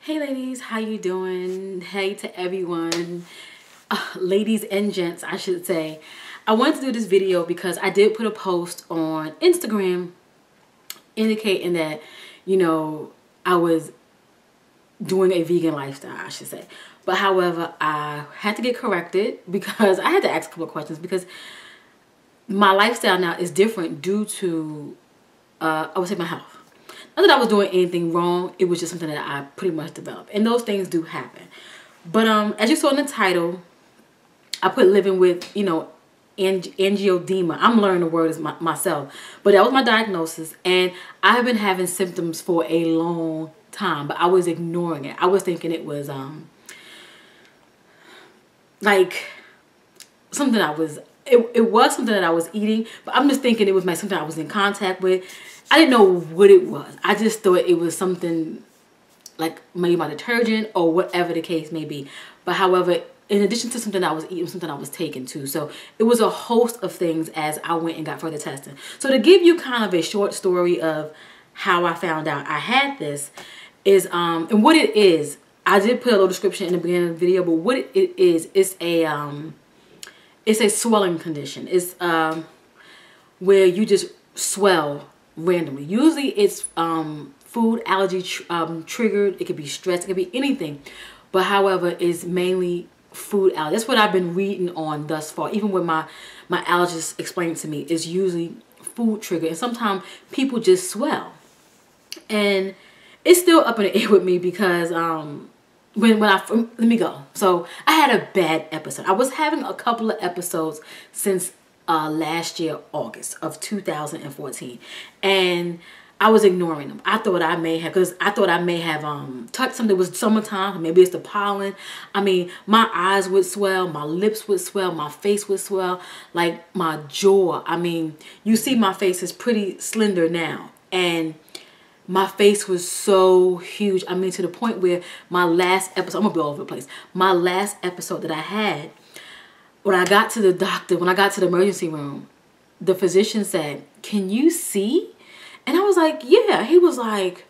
Hey ladies, how you doing? Hey to everyone, ladies and gents, I should say. I wanted to do this video because I did put a post on Instagram indicating that, I was doing a vegan lifestyle, I should say. But however, I had to get corrected because I had to ask a couple of questions because my lifestyle now is different due to, I would say, my health. Not that I was doing anything wrong, it was just something that I pretty much developed. And those things do happen. But as you saw in the title, I put living with, Angiodema. I'm learning the word myself. But that was my diagnosis. And I have been having symptoms for a long time. But I was ignoring it. I was thinking it was like something I was... It was something that I was eating. But I'm just thinking it was something I was in contact with. I didn't know what it was. I just thought it was something like maybe my detergent or whatever the case may be. But however, in addition to something I was eating, something I was taking too. So it was a host of things as I went and got further testing. So to give you kind of a short story of how I found out I had this is, and what it is, I did put a little description in the beginning of the video, but what it is, it's a swelling condition. It's where you just swell randomly. Usually it's food allergy triggered. It could be stress. It could be anything. But however, it's mainly food allergy. That's what I've been reading on thus far. Even when my allergist explained to me, it's usually food triggered. And sometimes people just swell. And it's still up in the air with me because let me go. So I had a bad episode. I was having a couple of episodes since last year, August of 2014, and I was ignoring them. I thought I may have, touched something. It was summertime. Maybe it's the pollen. I mean, my eyes would swell, my lips would swell, my face would swell, like my jaw. I mean, you see my face is pretty slender now, and my face was so huge. I mean, to the point where my last episode, I'm gonna be all over the place. My last episode that I had, when I got to the doctor, when I got to the emergency room, the physician said, "Can you see?" And I was like, "Yeah." He was like,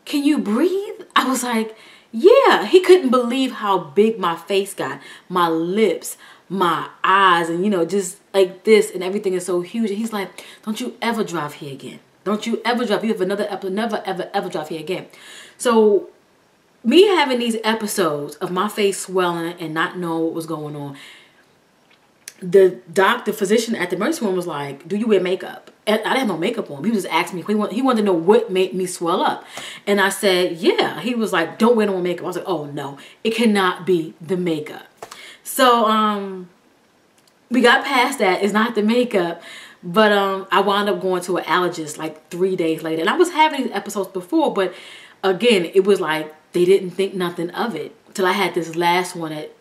"Can you breathe?" I was like, "Yeah." He couldn't believe how big my face got, my lips, my eyes, and just like this, and everything is so huge. And he's like, "Don't you ever drive here again. Don't you ever drive. You have another episode. Never, ever, ever drive here again." So me having these episodes of my face swelling and not knowing what was going on, the physician at the emergency room was like, "Do you wear makeup?" And I didn't have no makeup on. He was just asking me, he wanted to know what made me swell up. And I said, "Yeah." He was like, "Don't wear no makeup." I was like, "Oh no, it cannot be the makeup." So we got past that. It's not the makeup. But I wound up going to an allergist like 3 days later. And I was having these episodes before, but again, it was like they didn't think nothing of it till I had this last one that,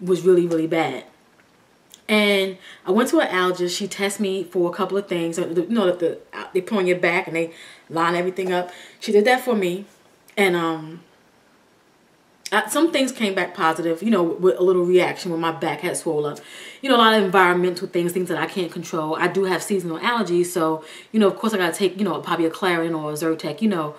was really, really bad. And I went to an allergist. She tested me for a couple of things. They put on your back and they line everything up. She did that for me. And some things came back positive, with a little reaction when my back had swollen up. A lot of environmental things that I can't control. I do have seasonal allergies. So, of course I got to take, probably a Claritin or a Zyrtec,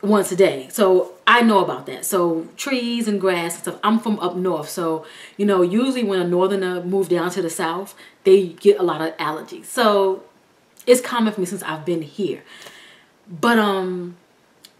once a day. So I know about that. So trees and grass and stuff. I'm from up north. So, usually when a northerner moves down to the south, they get a lot of allergies. So it's common for me since I've been here. But,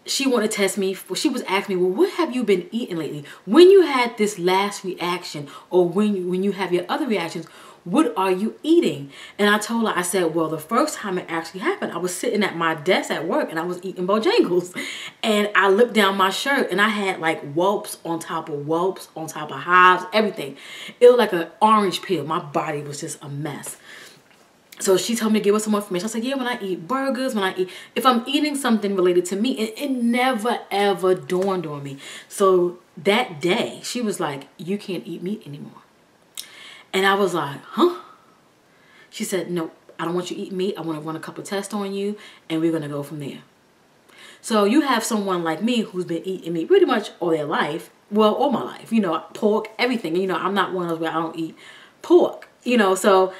she wanted to test me. She was asking me, "Well, what have you been eating lately? When you had this last reaction, or when you have your other reactions, what are you eating?" And I told her, I said, "Well, the first time it actually happened, I was sitting at my desk at work and I was eating Bojangles. And I looked down my shirt and I had like whelps on top of hives, everything. It looked like an orange peel. My body was just a mess." So she told me to give her some more information. I said, "Yeah, when I eat burgers, if I'm eating something related to meat," it never ever dawned on me. So that day, she was like, "You can't eat meat anymore." And I was like, "Huh?" She said, "No, I don't want you to eat meat. I want to run a couple of tests on you, and we're going to go from there." So you have someone like me who's been eating meat pretty much all their life. Well, all my life. Pork, everything. I'm not one of those where I don't eat pork. So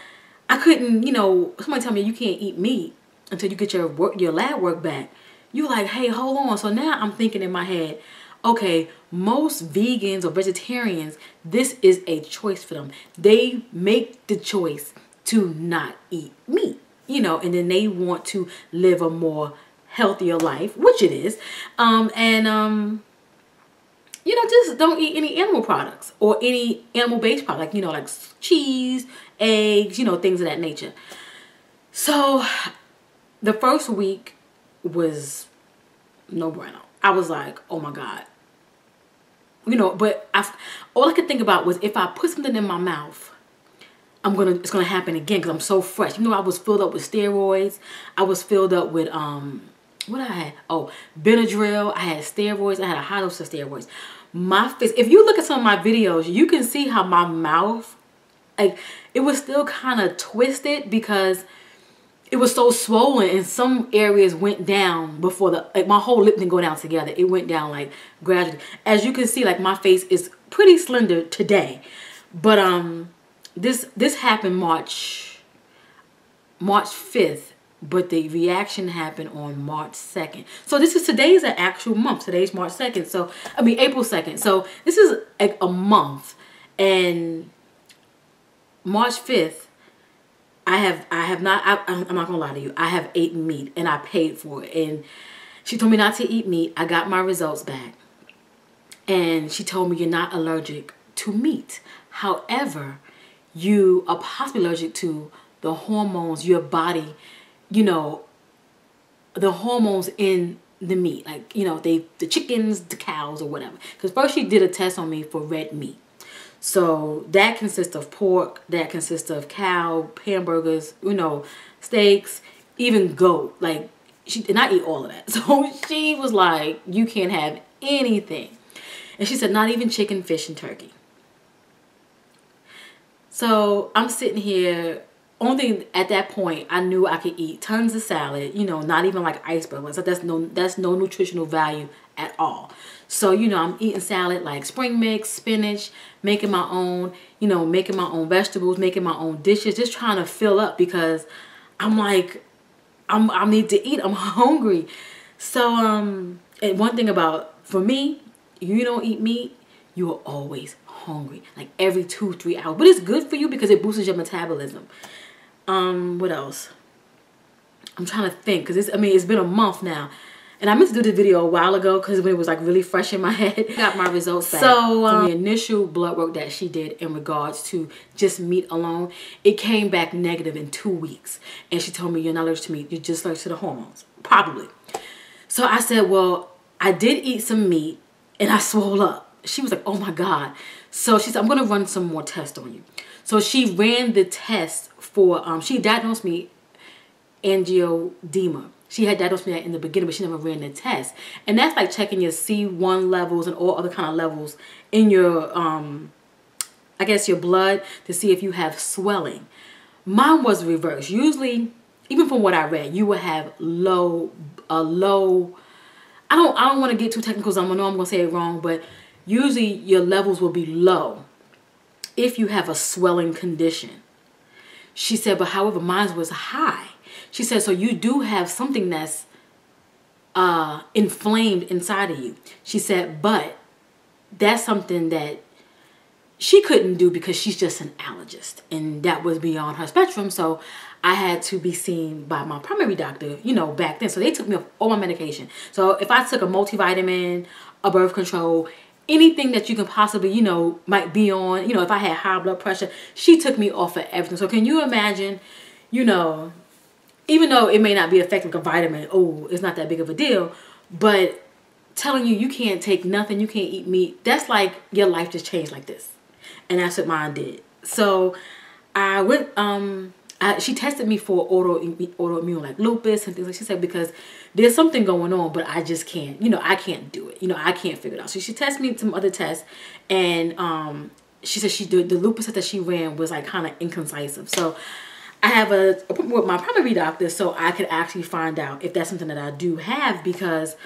I couldn't, somebody tell me you can't eat meat until you get your lab work back. you like, hey, hold on. So now I'm thinking in my head, okay, most vegans or vegetarians, this is a choice for them. They make the choice to not eat meat, you know, and then they want to live a more healthier life, which it is. You know, just don't eat any animal products or any animal-based product, like, you know, like cheese, eggs, you know, things of that nature. So the first week was no bueno. I was like, oh my God. You know, but all I could think about was if I put something in my mouth, it's gonna happen again because I'm so fresh. You know, I was filled up with steroids. I was filled up with what I had? Oh, Benadryl. I had steroids. I had a high dose of steroids. My face, if you look at some of my videos, you can see how my mouth, like, it was still kind of twisted because it was so swollen and some areas went down before like my whole lip didn't go down together. It went down like gradually. As you can see, like my face is pretty slender today. But this happened March 5th. But the reaction happened on March 2nd. So today's an actual month. Today's March 2nd. So, I mean, April 2nd. So this is like a month. And March 5th, I'm not going to lie to you. I have eaten meat and I paid for it. And she told me not to eat meat. I got my results back. And she told me you're not allergic to meat. However, you are possibly allergic to the hormones your body, you know, the hormones in the meat, like, you know, the chickens, the cows, or whatever. Because first she did a test on me for red meat. So that consists of pork, that consists of cow, hamburgers, you know, steaks, even goat. Like, she did not eat all of that. So she was like, you can't have anything. And she said, not even chicken, fish, and turkey. So I'm sitting here. Only thing at that point, I knew I could eat tons of salad, you know, not even like iceberg. So that's no nutritional value at all. So, you know, I'm eating salad like spring mix, spinach, making my own, you know, making my own vegetables, making my own dishes, just trying to fill up because I'm like, I need to eat. I'm hungry. So, and one thing for me, you don't eat meat, you are always hungry, like every 2-3 hours. But it's good for you because it boosts your metabolism. What else? I'm trying to think because it's been a month now. And I meant to do the video a while ago because when it was like really fresh in my head. I got my results back. So from the initial blood work that she did in regards to just meat alone, it came back negative in 2 weeks. And she told me you're not allergic to meat, you're just allergic to the hormones. Probably. So I said, well, I did eat some meat and I swole up. She was like, oh my God. So she said, I'm going to run some more tests on you. So she ran the test for, she diagnosed me Angiodema. She had diagnosed me that in the beginning, but she never ran the test. And that's like checking your C1 levels and all other kind of levels in your, I guess your blood to see if you have swelling. Mine was reversed. Usually, even from what I read, you would have I don't want to get too technical because I know I'm going to say it wrong, but usually your levels will be low if you have a swelling condition. She said, but however, mine was high. She said, so you do have something that's inflamed inside of you. She said, but that's something that she couldn't do because she's just an allergist. And that was beyond her spectrum. So I had to be seen by my primary doctor, you know, back then. So they took me off all my medication. So if I took a multivitamin, a birth control, anything that you can possibly, you know, might be on, you know, if I had high blood pressure, she took me off of everything. So can you imagine, you know, even though it may not be effective like a vitamin, oh, it's not that big of a deal, but telling you can't take nothing, you can't eat meat, that's like your life just changed like this. And that's what mine did. So I went, she tested me for autoimmune, like lupus and things like. She said, because there's something going on, but I just can't, you know, I can't do it. You know, I can't figure it out. So she tested me some other tests, and she said the lupus test that she ran was like kind of inconclusive. So I have a appointment with my primary doctor so I could actually find out if that's something that I do have, because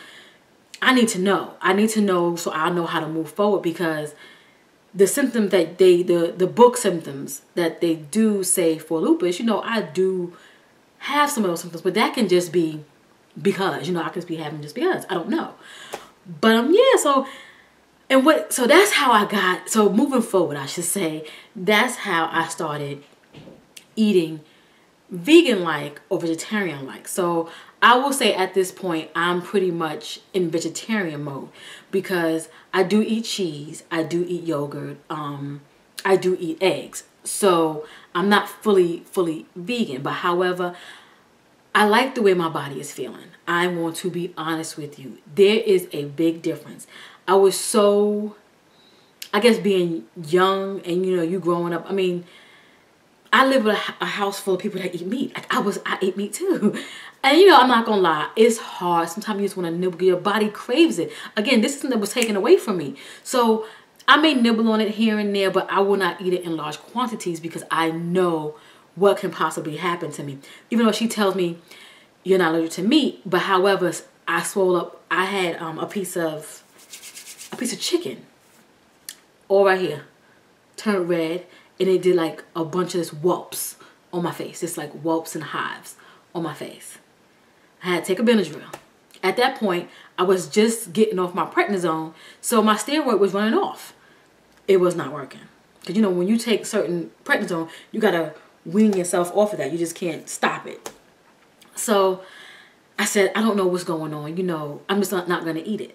I need to know. I need to know so I'll know how to move forward, because the symptoms that the book symptoms that they do say for lupus, you know, I do have some of those symptoms, but that can just be because, you know, I could just be having just because. I don't know. But yeah, so that's how I got, so moving forward, I should say, that's how I started eating vegan-like or vegetarian-like. So I will say at this point, I'm pretty much in vegetarian mode because I do eat cheese, I do eat yogurt, I do eat eggs. So I'm not fully vegan, but however, I like the way my body is feeling. I want to be honest with you. There is a big difference. I was so, I guess being young and, you know, you growing up, I mean, I live with a house full of people that eat meat. Like I ate meat too. And you know, I'm not gonna lie, it's hard. Sometimes you just want to nibble, your body craves it. Again, this is something that was taken away from me. So I may nibble on it here and there, but I will not eat it in large quantities because I know what can possibly happen to me. Even though she tells me you're not allergic to meat, but however, I swole up. I had a piece of chicken, all right here, turned red, and it did like a bunch of this whelps on my face. It's like whelps and hives on my face. I had to take a Benadryl. At that point, I was just getting off my prednisone, so my steroid was running off. It was not working. Because, you know, when you take certain prednisone, you got to wean yourself off of that. You just can't stop it. So I said, I don't know what's going on. You know, I'm just not going to eat it.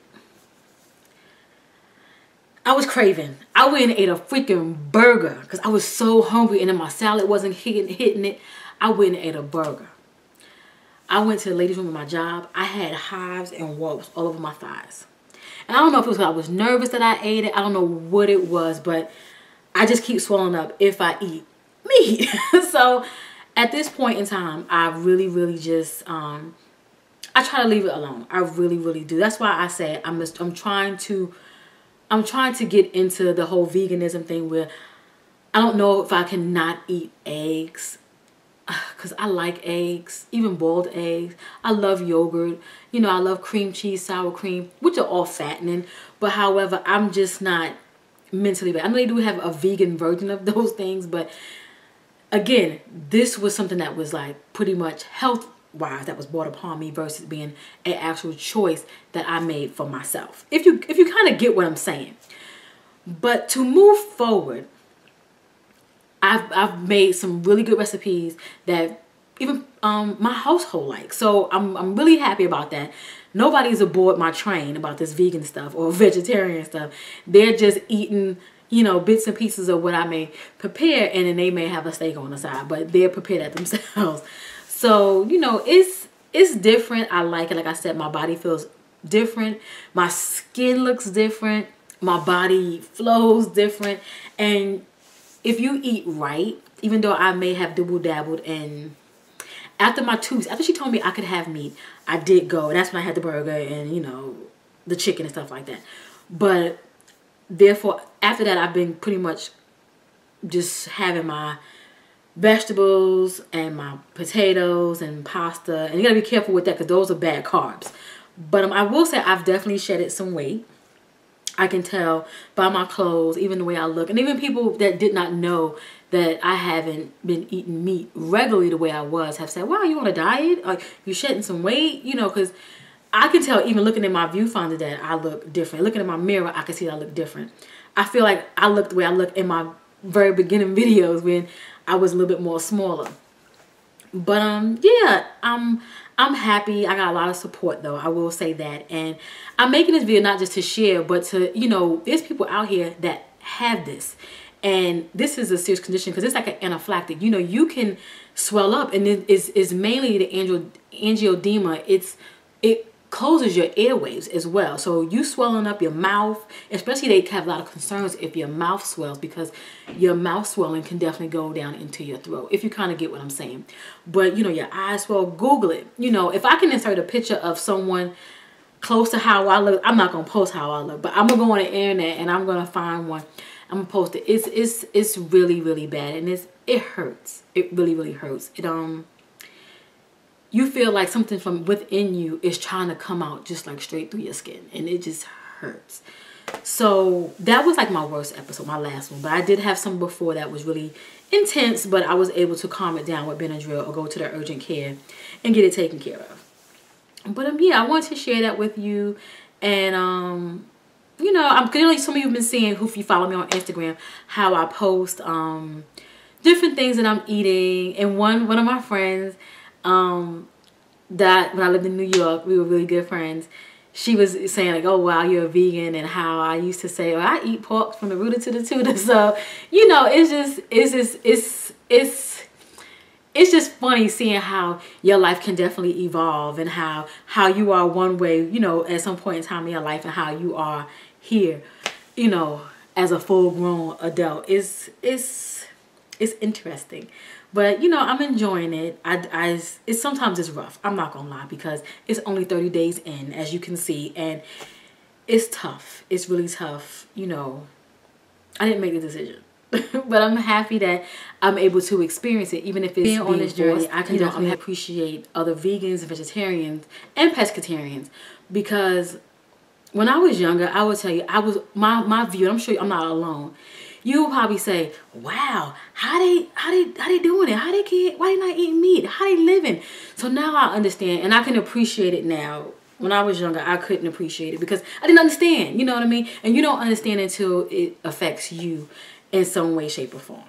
I was craving. I went and ate a freaking burger because I was so hungry and then my salad wasn't hitting it. I went and ate a burger. I went to the ladies' room at my job. I had hives and whelps all over my thighs. And I don't know if it was because I was nervous that I ate it. I don't know what it was, but I just keep swelling up if I eat meat. So at this point in time, I really just, I try to leave it alone. I really do. That's why I say I'm trying to get into the whole veganism thing where I don't know if I can not eat eggs because I like eggs, even boiled eggs. I love yogurt. You know, I love cream cheese, sour cream, which are all fattening. But however, I'm just not mentally bad. I know they do have a vegan version of those things, but again, this was something that was like pretty much health-wise that was brought upon me versus being an actual choice that I made for myself. If you kind of get what I'm saying. But to move forward, I've made some really good recipes that even my household likes. So I'm really happy about that. Nobody's aboard my train about this vegan stuff or vegetarian stuff. They're just eating, you know, bits and pieces of what I may prepare, and then they may have a steak on the side, but they're prepared at themselves. So, you know, it's different. I like it. Like I said, my body feels different. My skin looks different. My body flows different. And if you eat right, even though I may have dabbled and after my 2 weeks, after she told me I could have meat, I did go. And that's when I had the burger and, you know, the chicken and stuff like that. But therefore, after that, I've been pretty much just having my vegetables and my potatoes and pasta. And you gotta be careful with that because those are bad carbs. But I will say I've definitely shedded some weight. I can tell by my clothes, even the way I look. And even people that did not know that I haven't been eating meat regularly the way I was have said, wow, you on a diet? Like, you shedding some weight? You know, because I can tell even looking at my viewfinder that I look different. Looking at my mirror, I can see that I look different. I feel like I look the way I look in my very beginning videos when I was a little bit more smaller. But yeah, I'm happy. I got a lot of support though, I will say that. And I'm making this video not just to share, but to, you know, there's people out here that have this. And this is a serious condition because it's like an anaphylactic. You know, you can swell up, and it is mainly the angiodema. It closes your airways as well. So you swelling up your mouth, especially they have a lot of concerns if your mouth swells because your mouth swelling can definitely go down into your throat, if you kind of get what I'm saying. But, you know, your eyes swell, Google it. You know, if I can insert a picture of someone close to how I look, I'm not going to post how I look, but I'm going to go on the internet and I'm going to find one. I'm going to post it. It's really bad, and it hurts. It really hurts. You feel like something from within you is trying to come out just like straight through your skin, and it just hurts. So that was like my worst episode, my last one. But I did have some before that was really intense, but I was able to calm it down with Benadryl or go to the urgent care and get it taken care of. But yeah, I wanted to share that with you. And you know, I'm clearly some of you have been seeing, who, if you follow me on Instagram, how I post different things that I'm eating. And one of my friends, that when I lived in New York, we were really good friends. She was saying like, oh wow, you're a vegan, and how I used to say, oh, I eat pork from the rooter to the tutor. So, you know, it's just funny seeing how your life can definitely evolve, and how you are one way, you know, at some point in time in your life, and how you are here, you know, as a full-grown adult. It's interesting. But, you know, I'm enjoying it. It's sometimes it's rough. I'm not going to lie, because it's only 30 days in, as you can see. And it's tough. It's really tough. You know, I didn't make the decision. But I'm happy that I'm able to experience it, even if it's being on this journey. I can definitely appreciate other vegans and vegetarians and pescatarians, because when I was younger, I would tell you, my view, I'm sure I'm not alone. You will probably say, wow, how they doing it? Why they not eating meat? How they living? So now I understand, and I can appreciate it now. When I was younger, I couldn't appreciate it because I didn't understand, you know what I mean? And you don't understand until it affects you in some way, shape, or form.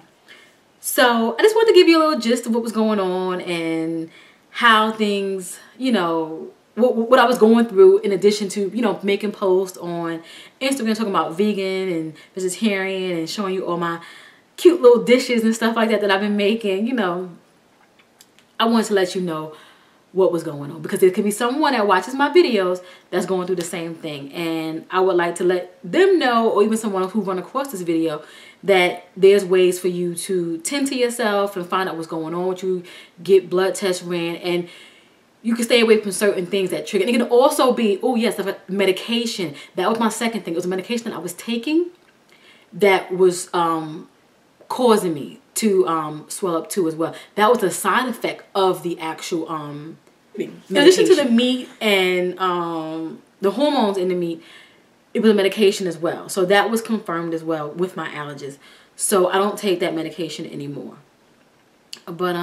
So I just wanted to give you a little gist of what was going on, and how things, you know, what I was going through, in addition to, you know, making posts on Instagram talking about vegan and vegetarian, and showing you all my cute little dishes and stuff like that I've been making. You know, I wanted to let you know what was going on, because there could be someone that watches my videos that's going through the same thing, and I would like to let them know, or even someone who run across this video, that there's ways for you to tend to yourself and find out what's going on with you, get blood tests ran, and you can stay away from certain things that trigger. And it can also be, oh yes, the medication. That was my second thing. It was a medication that I was taking that was causing me to swell up too as well. That was a side effect of the actual medication. In addition to the meat and the hormones in the meat, it was a medication as well. So that was confirmed as well with my allergies. So I don't take that medication anymore. But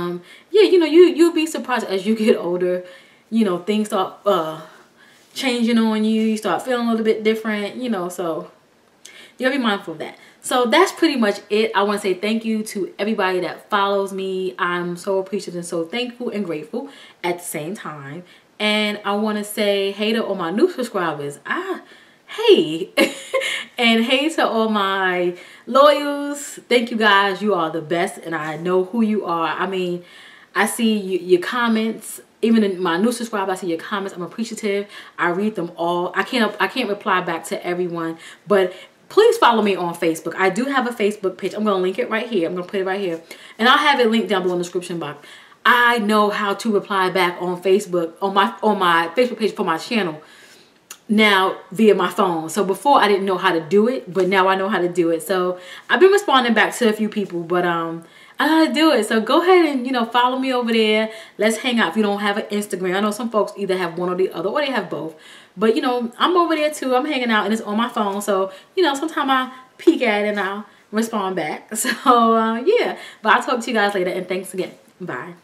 yeah, you know, you'll be surprised as you get older. You know, things start changing on you. You start feeling a little bit different, you know, so you gotta be mindful of that. So that's pretty much it. I want to say thank you to everybody that follows me. I'm so appreciative and so thankful and grateful at the same time. And I want to say hey to all my new subscribers. Hey. And hey to all my loyals. Thank you guys. You are the best, and I know who you are. I mean, I see your comments. Even in my new subscribers, I see your comments. I'm appreciative. I read them all. I can't reply back to everyone, but please follow me on Facebook. I do have a Facebook page. I'm going to link it right here. I'm going to put it right here, and I'll have it linked down below in the description box. I know how to reply back on Facebook, on my Facebook page for my channel now via my phone. So before I didn't know how to do it, but now I know how to do it. So I've been responding back to a few people, but I know how to do it. So go ahead and, you know, follow me over there. Let's hang out. If you don't have an Instagram, I know some folks either have one or the other, or they have both. But you know, I'm over there too. I'm hanging out, and it's on my phone. So you know, sometimes I peek at it and I'll respond back. So yeah, but I'll talk to you guys later, and thanks again. Bye.